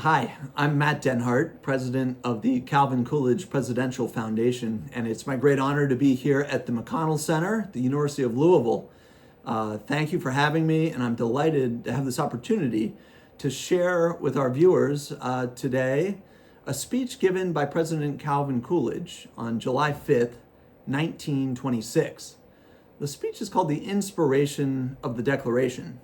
Hi, I'm Matt Denhart, president of the Calvin Coolidge Presidential Foundation, and it's my great honor to be here at the McConnell Center at the University of Louisville. Thank you for having me, and I'm delighted to have this opportunity to share with our viewers today a speech given by President Calvin Coolidge on July 5th, 1926. The speech is called The Inspiration of the Declaration.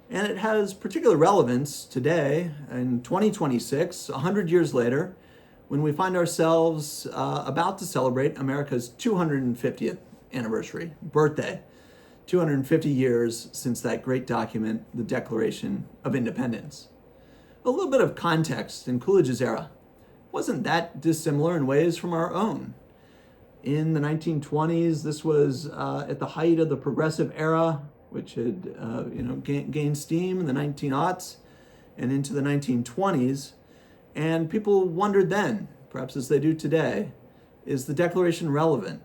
And it has particular relevance today in 2026, 100 years later, when we find ourselves about to celebrate America's 250th anniversary, birthday, 250 years since that great document, the Declaration of Independence. A little bit of context in Coolidge's era wasn't that dissimilar in ways from our own. In the 1920s, this was at the height of the progressive era, which had gained steam in the 1900s and into the 1920s. And people wondered then, perhaps as they do today, is the Declaration relevant?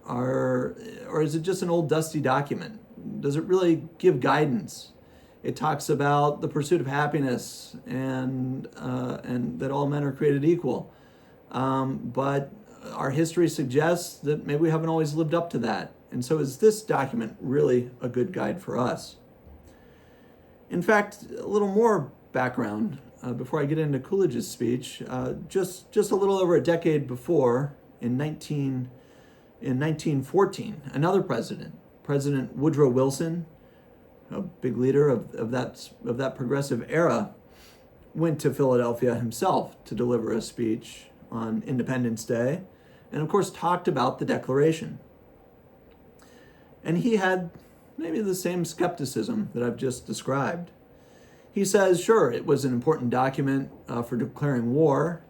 Or is it just an old dusty document? Does it really give guidance? It talks about the pursuit of happiness and that all men are created equal. But our history suggests that maybe we haven't always lived up to that. And so is this document really a good guide for us? In fact, a little more background before I get into Coolidge's speech. Just a little over a decade before, in 1914, another president, President Woodrow Wilson, a big leader of that progressive era, went to Philadelphia himself to deliver a speech on Independence Day, and of course talked about the Declaration. And he had maybe the same skepticism that I've just described. He says, sure, it was an important document for declaring war,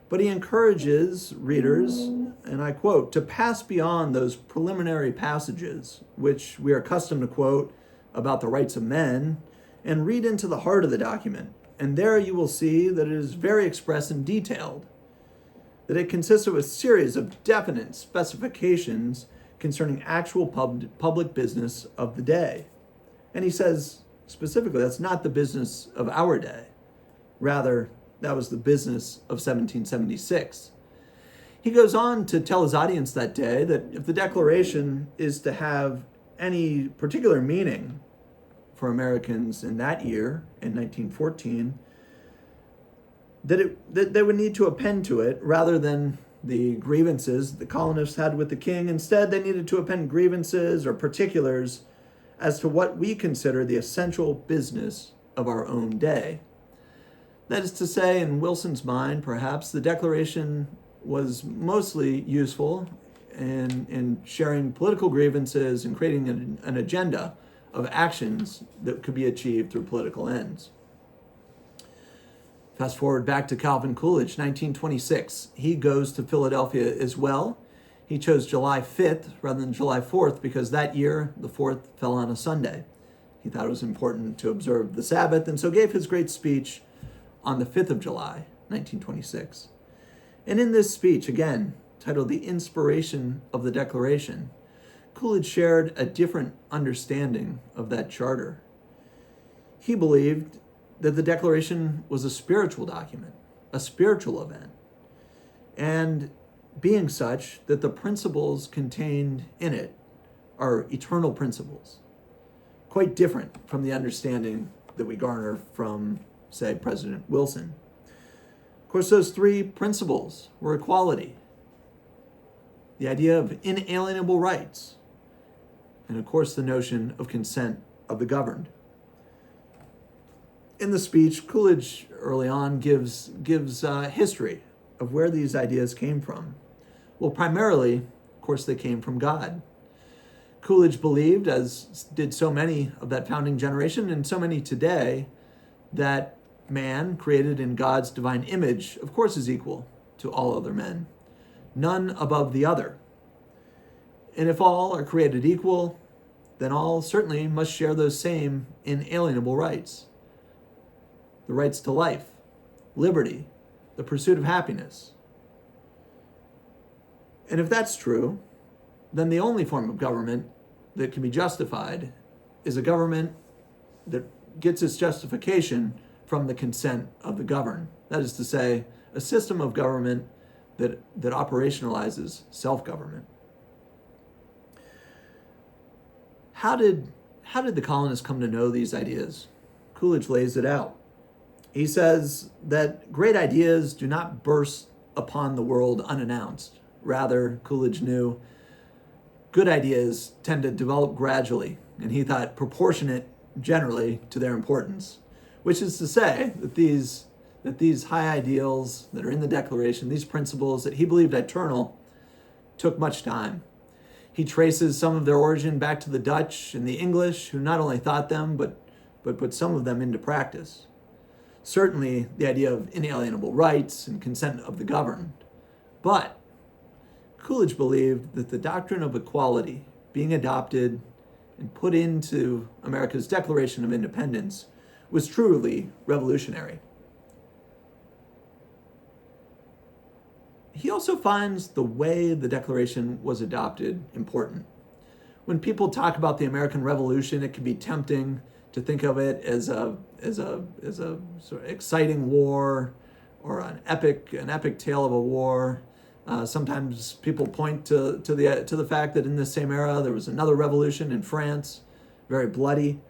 but he encourages readers, and I quote, to pass beyond those preliminary passages, which we are accustomed to quote about the rights of men, and read into the heart of the document. And there you will see that it is very express and detailed, that it consists of a series of definite specifications concerning actual public business of the day. And he says specifically that's not the business of our day. Rather, that was the business of 1776. He goes on to tell his audience that day that if the Declaration is to have any particular meaning for Americans in that year, in 1914, that they would need to append to it rather than the grievances the colonists had with the king. Instead, they needed to append grievances or particulars as to what we consider the essential business of our own day. That is to say, in Wilson's mind, perhaps, the Declaration was mostly useful in sharing political grievances and creating an agenda of actions that could be achieved through political ends. Fast forward back to Calvin Coolidge, 1926. He goes to Philadelphia as well. He chose July 5th rather than July 4th because that year the 4th fell on a Sunday. He thought it was important to observe the Sabbath, and so gave his great speech on the 5th of July, 1926. And in this speech, again, titled The Inspiration of the Declaration, Coolidge shared a different understanding of that charter. He believed that the Declaration was a spiritual document, a spiritual event, and being such that the principles contained in it are eternal principles, quite different from the understanding that we garner from, say, President Wilson. Of course, those three principles were equality, the idea of inalienable rights, and of course the notion of consent of the governed. In the speech, Coolidge early on gives history of where these ideas came from. Well, primarily, of course, they came from God. Coolidge believed, as did so many of that founding generation and so many today, that man, created in God's divine image, of course, is equal to all other men, none above the other. And if all are created equal, then all certainly must share those same inalienable rights. The rights to life, liberty, the pursuit of happiness. And if that's true, then the only form of government that can be justified is a government that gets its justification from the consent of the governed. That is to say, a system of government that operationalizes self-government. How did the colonists come to know these ideas? Coolidge lays it out. He says that great ideas do not burst upon the world unannounced. Rather, Coolidge knew, good ideas tend to develop gradually, and he thought proportionate generally to their importance, which is to say that these high ideals that are in the Declaration, these principles that he believed eternal, took much time. He traces some of their origin back to the Dutch and the English, who not only thought them, but put some of them into practice. Certainly the idea of inalienable rights and consent of the governed. But Coolidge believed that the doctrine of equality being adopted and put into America's Declaration of Independence was truly revolutionary. He also finds the way the Declaration was adopted important. When people talk about the American Revolution, it can be tempting to think of it as a sort of exciting war or an epic tale of a war. Sometimes people point to the fact that in this same era there was another revolution in France, very bloody.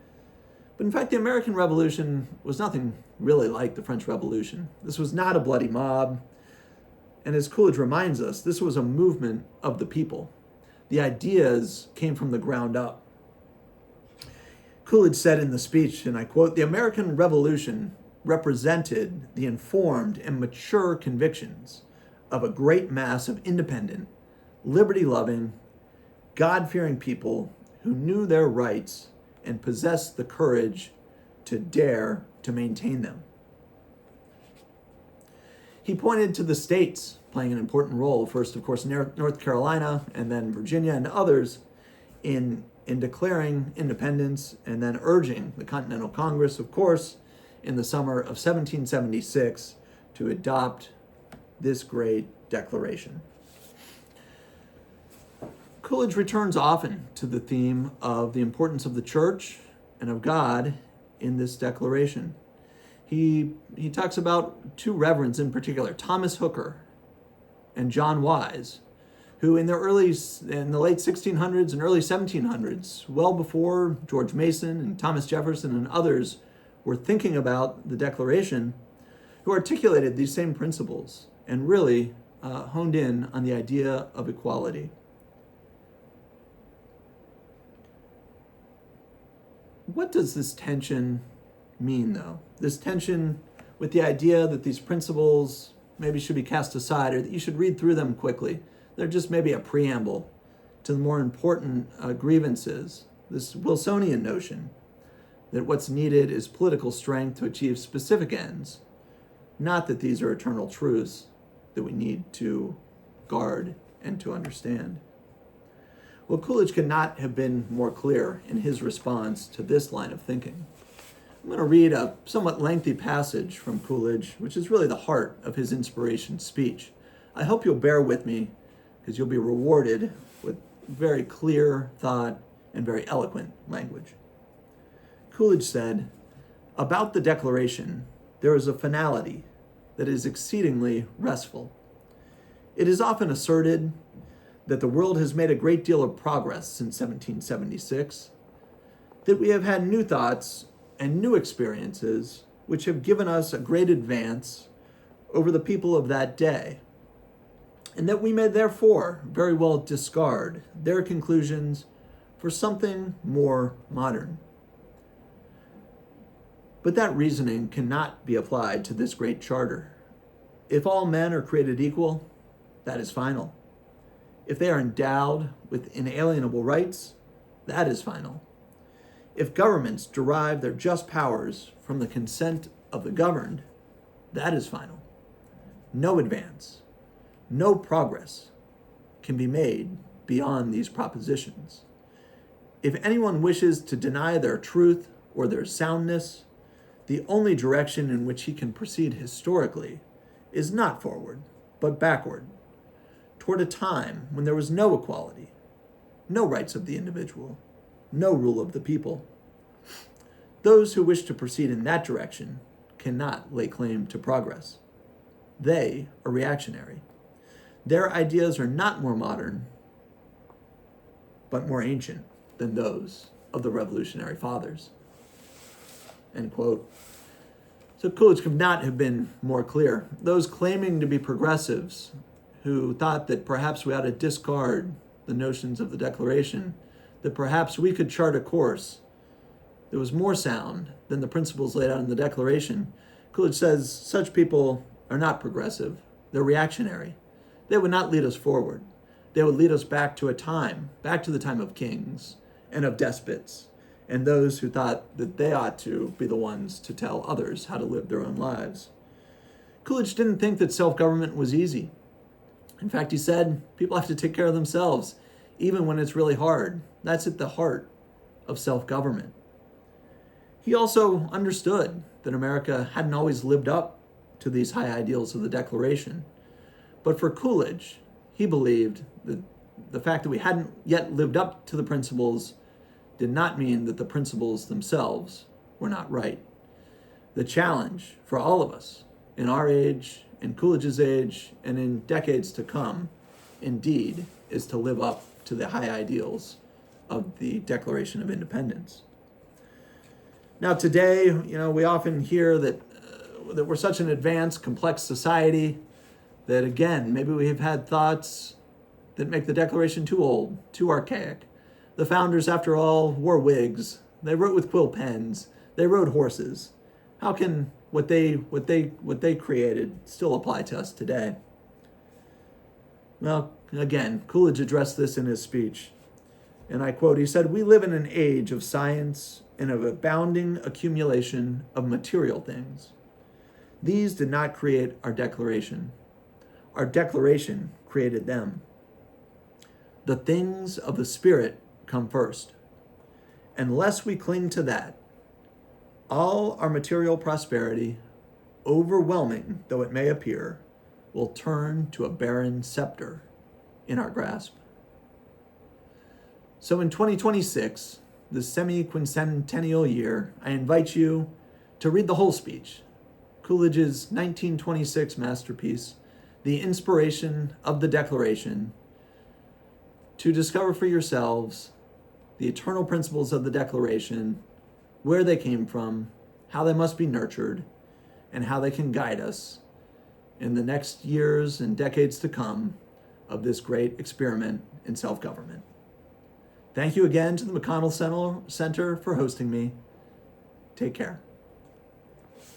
But in fact, the American Revolution was nothing really like the French Revolution. This was not a bloody mob. And as Coolidge reminds us, this was a movement of the people. The ideas came from the ground up. Coolidge said in the speech, and I quote, "The American Revolution represented the informed and mature convictions of a great mass of independent, liberty-loving, God-fearing people who knew their rights and possessed the courage to dare to maintain them." He pointed to the states playing an important role, first, of course, North Carolina, and then Virginia and others, in declaring independence, and then urging the Continental Congress, of course, in the summer of 1776 to adopt this great declaration. Coolidge returns often to the theme of the importance of the church and of God in this declaration. He talks about two reverends in particular, Thomas Hooker and John Wise, who in the late 1600s and early 1700s, well before George Mason and Thomas Jefferson and others were thinking about the Declaration, who articulated these same principles and really honed in on the idea of equality. What does this tension mean, though? This tension with the idea that these principles maybe should be cast aside, or that you should read through them quickly. They're just maybe a preamble to the more important grievances. This Wilsonian notion that what's needed is political strength to achieve specific ends, not that these are eternal truths that we need to guard and to understand. Well, Coolidge could not have been more clear in his response to this line of thinking. I'm going to read a somewhat lengthy passage from Coolidge, which is really the heart of his inspiration speech. I hope you'll bear with me, because you'll be rewarded with very clear thought and very eloquent language. Coolidge said, "About the Declaration, there is a finality that is exceedingly restful. It is often asserted that the world has made a great deal of progress since 1776, that we have had new thoughts and new experiences which have given us a great advance over the people of that day, and that we may therefore very well discard their conclusions for something more modern. But that reasoning cannot be applied to this great charter. If all men are created equal, that is final. If they are endowed with inalienable rights, that is final. If governments derive their just powers from the consent of the governed, that is final. No advance, no progress can be made beyond these propositions. If anyone wishes to deny their truth or their soundness, the only direction in which he can proceed historically is not forward, but backward, toward a time when there was no equality, no rights of the individual, no rule of the people. Those who wish to proceed in that direction cannot lay claim to progress. They are reactionary. Their ideas are not more modern, but more ancient than those of the Revolutionary Fathers. End quote. So Coolidge could not have been more clear. Those claiming to be progressives who thought that perhaps we ought to discard the notions of the Declaration, that perhaps we could chart a course that was more sound than the principles laid out in the Declaration, Coolidge says such people are not progressive. They're reactionary. They would not lead us forward. They would lead us back to the time of kings and of despots, and those who thought that they ought to be the ones to tell others how to live their own lives. Coolidge didn't think that self-government was easy. In fact, he said people have to take care of themselves, even when it's really hard. That's at the heart of self-government. He also understood that America hadn't always lived up to these high ideals of the Declaration. But for Coolidge, he believed that the fact that we hadn't yet lived up to the principles did not mean that the principles themselves were not right. The challenge for all of us in our age, in Coolidge's age, and in decades to come, indeed, is to live up to the high ideals of the Declaration of Independence. Now today, we often hear that we're such an advanced, complex society that, again, maybe we have had thoughts that make the Declaration too old, too archaic. The founders, after all, wore wigs. They wrote with quill pens. They rode horses. How can what they created still apply to us today? Well, again, Coolidge addressed this in his speech, and I quote, he said, "We live in an age of science and of abounding accumulation of material things. These did not create our Declaration. Our Declaration created them. The things of the Spirit come first. Unless we cling to that, all our material prosperity, overwhelming though it may appear, will turn to a barren scepter in our grasp." So in 2026, the semi-quincentennial year, I invite you to read the whole speech, Coolidge's 1926 masterpiece, The Inspiration of the Declaration, to discover for yourselves the eternal principles of the Declaration, where they came from, how they must be nurtured, and how they can guide us in the next years and decades to come of this great experiment in self-government. Thank you again to the McConnell Center for hosting me. Take care.